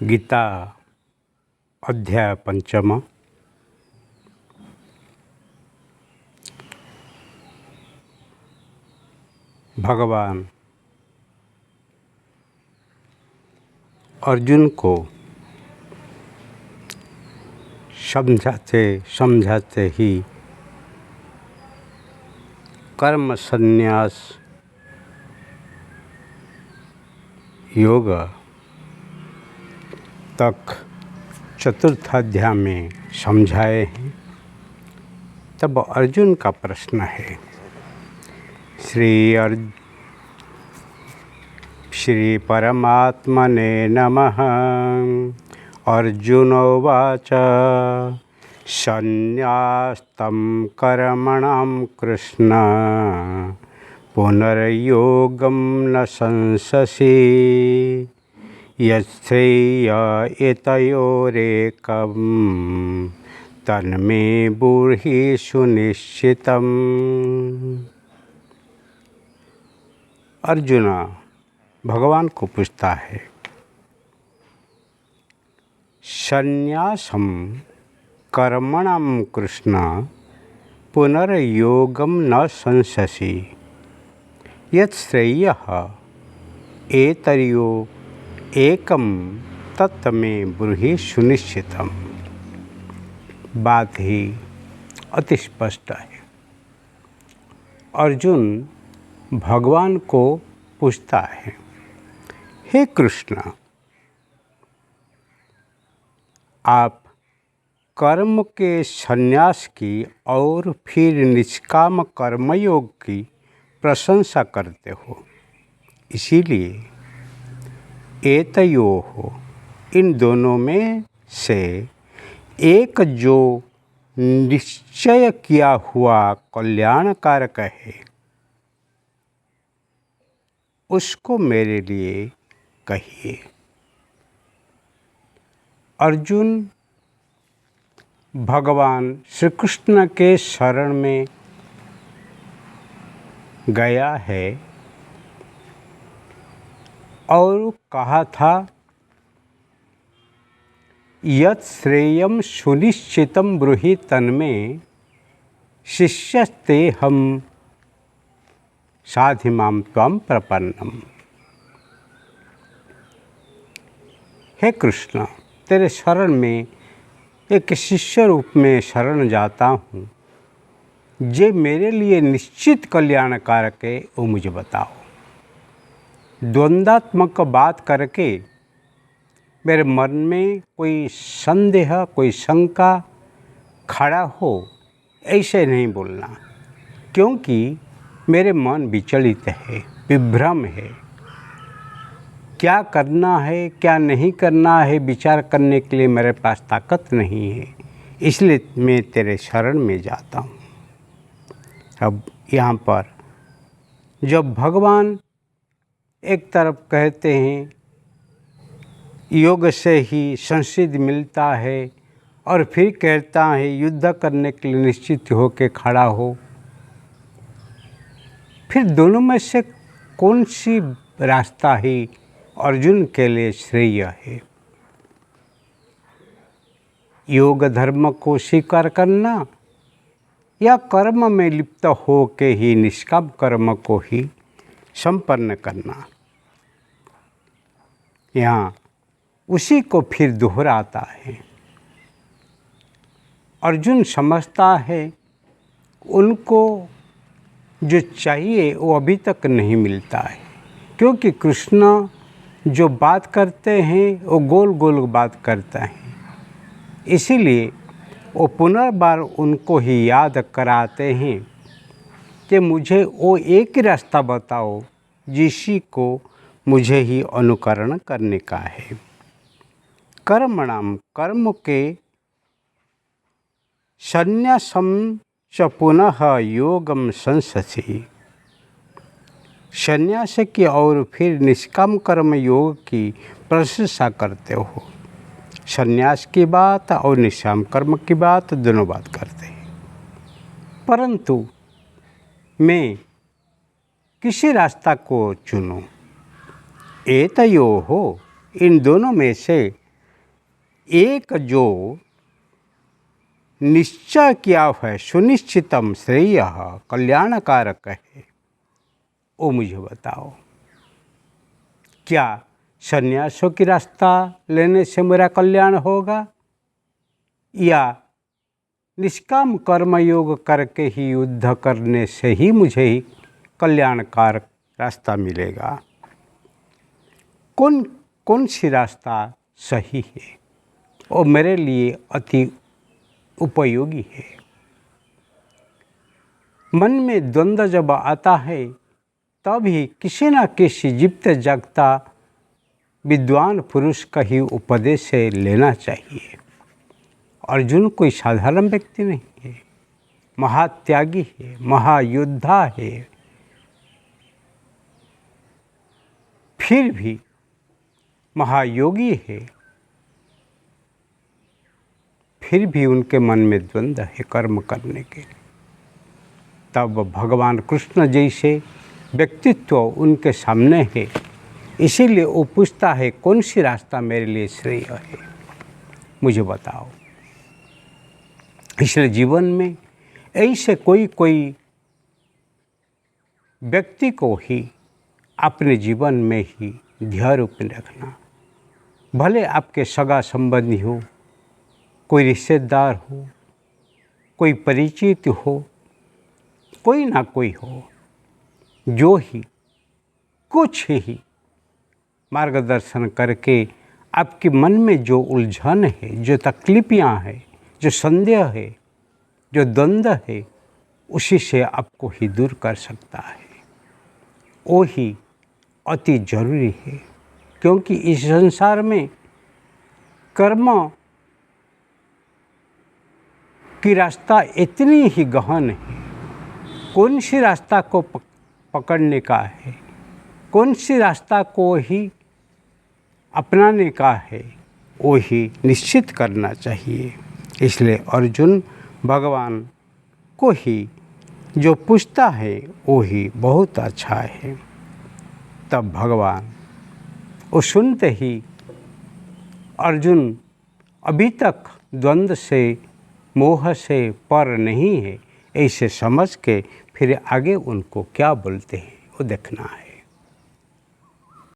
गीता अध्याय पंचम। भगवान अर्जुन को समझाते समझाते ही कर्म संन्यास योग तक चतुर्थ अध्याय में समझाए हैं। तब अर्जुन का प्रश्न है। श्री परमात्मने नमः। अर्जुनोवाच संन्यास्तं कर्मणां कृष्ण पुनर्योगं न संशसि यच्छ्रेय एतयोरेकं तन्मे ब्रूहि सुनिश्चितम्। अर्जुन भगवान को पूछता है, संन्यासम कर्मणां कृष्ण पुनर्योगम न संशसि यच्छ्रेयः एतयो एकम तत्मे ब्रूहि सुनिश्चितम। बात ही अति स्पष्ट है। अर्जुन भगवान को पूछता है, हे कृष्ण, आप कर्म के संन्यास की और फिर निष्काम कर्मयोग की प्रशंसा करते हो, इसीलिए एतयोः इन दोनों में से एक जो निश्चय किया हुआ कल्याणकारक है उसको मेरे लिए कहिए। अर्जुन भगवान श्री कृष्ण के शरण में गया है और कहा था, यत् श्रेयम सुनिश्चितम ब्रूहि तन्मे शिष्यस्ते हम साधिमां त्वं प्रपन्नम। हे कृष्ण, तेरे शरण में एक शिष्य रूप में शरण जाता हूँ। जे मेरे लिए निश्चित कल्याणकारक है वो मुझे बताओ। द्वंद्वात्मक बात करके मेरे मन में कोई संदेह कोई शंका खड़ा हो ऐसे नहीं बोलना, क्योंकि मेरे मन विचलित है, विभ्रम है। क्या करना है क्या नहीं करना है विचार करने के लिए मेरे पास ताकत नहीं है, इसलिए मैं तेरे शरण में जाता हूँ। अब यहाँ पर जब भगवान एक तरफ कहते हैं योग से ही संसिद्धि मिलता है और फिर कहता है युद्ध करने के लिए निश्चित होकर खड़ा हो, फिर दोनों में से कौन सी रास्ता ही अर्जुन के लिए श्रेय है? योग धर्म को स्वीकार करना या कर्म में लिप्त हो के ही निष्काम कर्म को ही संपन्न करना? यहाँ उसी को फिर दोहराता है। अर्जुन समझता है उनको जो चाहिए वो अभी तक नहीं मिलता है, क्योंकि कृष्ण जो बात करते हैं वो गोल गोल बात करते हैं। इसीलिए वो पुनर्बार उनको ही याद कराते हैं कि मुझे वो एक ही रास्ता बताओ जिसी को मुझे ही अनुकरण करने का है। कर्मणाम कर्म के संन्यासम च पुनः योगम संशसि। संन्यास की और फिर निष्काम कर्म योग की प्रशंसा करते हो। संन्यास की बात और निष्काम कर्म की बात दोनों बात करते हैं, परंतु मैं किसी रास्ता को चुनूं? एतयोः इन दोनों में से एक जो निश्चय किया है सुनिश्चितम श्रेय कल्याणकारक है, वो मुझे बताओ, क्या संन्यासों की रास्ता लेने से मेरा कल्याण होगा या निष्काम कर्म योग करके ही युद्ध करने से ही मुझे ही कल्याणकारक रास्ता मिलेगा? कौन सी रास्ता सही है और मेरे लिए अति उपयोगी है? मन में द्वंद्व जब आता है तभी किसी न किसी जीवित जागता विद्वान पुरुष का ही उपदेश लेना चाहिए। अर्जुन कोई साधारण व्यक्ति नहीं है, महात्यागी है, महायोद्धा है, फिर भी महायोगी है, फिर भी उनके मन में द्वंद्व है कर्म करने के लिए। तब भगवान कृष्ण जैसे व्यक्तित्व उनके सामने है, इसीलिए वो पूछता है कौन सी रास्ता मेरे लिए श्रेय है, मुझे बताओ। इसलिए जीवन में ऐसे कोई व्यक्ति को ही अपने जीवन में ही ध्यान रूप में रखना। भले आपके सगा संबंधी हो, कोई रिश्तेदार हो, कोई परिचित हो, कोई ना कोई हो, जो ही कुछ ही मार्गदर्शन करके आपके मन में जो उलझन है, जो तकलीफियाँ हैं, जो संदेह है, जो द्वंद्व है, उसी से आपको ही दूर कर सकता है। वो ही अति जरूरी है, क्योंकि इस संसार में कर्म की रास्ता इतनी ही गहन है। कौन सी रास्ता को पकड़ने का है, कौन सी रास्ता को ही अपनाने का है, वो ही निश्चित करना चाहिए। इसलिए अर्जुन भगवान को ही जो पूछता है वो ही बहुत अच्छा है। तब भगवान वो सुनते ही अर्जुन अभी तक द्वंद्व से मोह से पर नहीं है, ऐसे समझ के फिर आगे उनको क्या बोलते हैं वो देखना है।